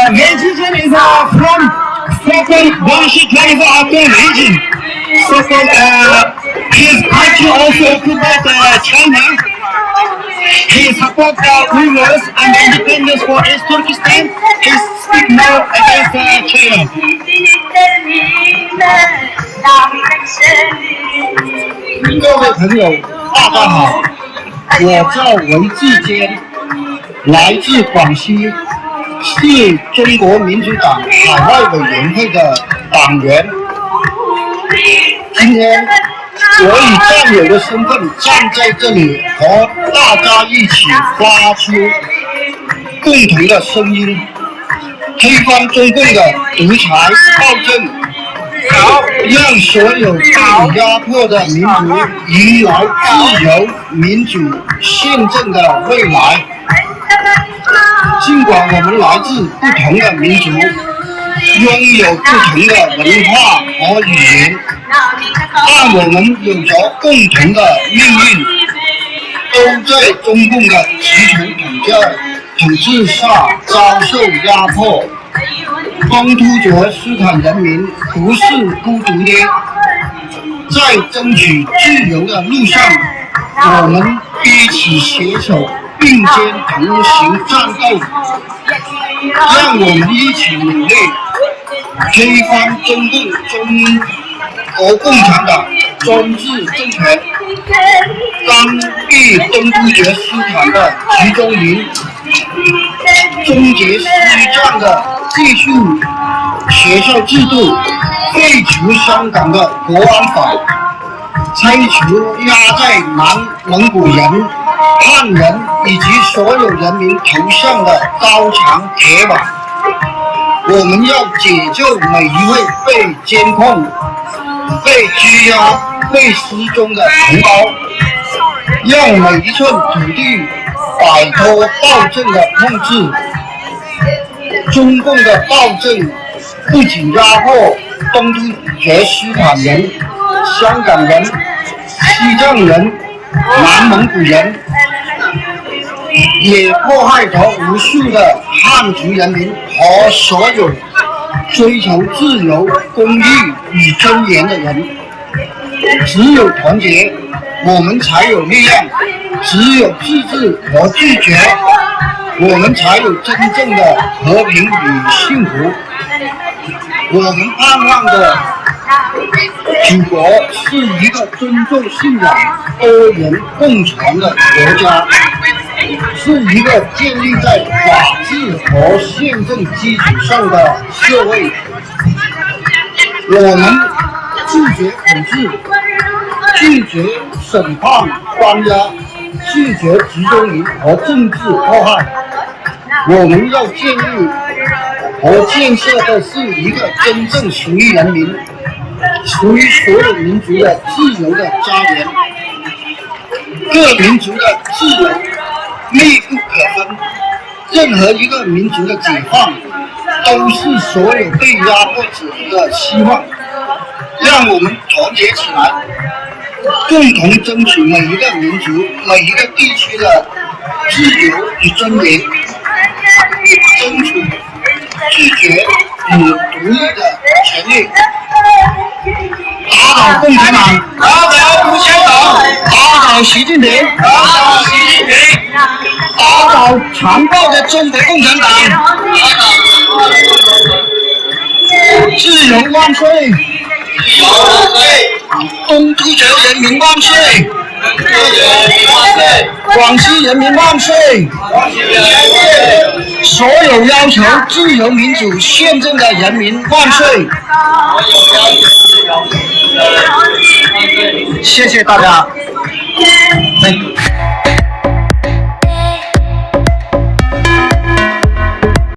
Ladies is from second Banshi Kaiser region. Second, his country also occupied China. He support the rulers and independence for East Turkestan. He speak now against China. 各位朋友，大家好，我叫韦志坚，来自广西，是中国民主党海外委员会的党员。今天我以战友的身份站在这里，和大家一起发出共同的声音，推翻中共的独裁暴政，让所有被压迫的民族迎来自由、民主、宪政的未来。尽管我们来自不同的民族，拥有不同的文化和语言，但我们有着共同的命运，都在中共的集权统治下遭受压迫。东突厥斯坦人民不是孤独的，在争取自由的路上，我们彼此携手并肩同行战斗，让我们一起努力推翻中国共产党专制政权，关闭东突厥斯坦的集中营，终结西藏的寄宿学校制度，废除香港的国安法，拆除压在南蒙古人、汉人以及所有人民头上的高墙铁网。我们要解救每一位被监控、被拘押、被失踪的同胞，让每一寸土地摆脱暴政的控制。中共的暴政不仅压迫东突厥斯坦人、香港人、西藏人、南蒙古人，也迫害着无数的汉族人民和所有追求自由、公义与尊严的人。只有团结，我们才有力量；只有自治和拒绝，我们才有真正的和平与幸福。我们盼望的祖国是一个尊重信仰、多元共存的国家，是一个建立在法治和宪政基础上的社会。我们拒绝统治，拒绝审判关押，拒绝集中营和政治迫害。我们要建立和建设的是一个真正属于人民、属于所有民族的自由的家园。各民族的自由密不可分，任何一个民族的解放都是所有被压迫者的希望。让我们团结起来，共同争取每一个民族、每一个地区的自由与尊严，争取拒绝与独立的权利。打倒共产党，打倒共产党，打倒习近平，打倒习近平，打倒残暴的中国共产党。自由万岁！东突厥人民万岁！广西人民万岁！所有要求自由民主宪政的人民万岁！谢谢大家。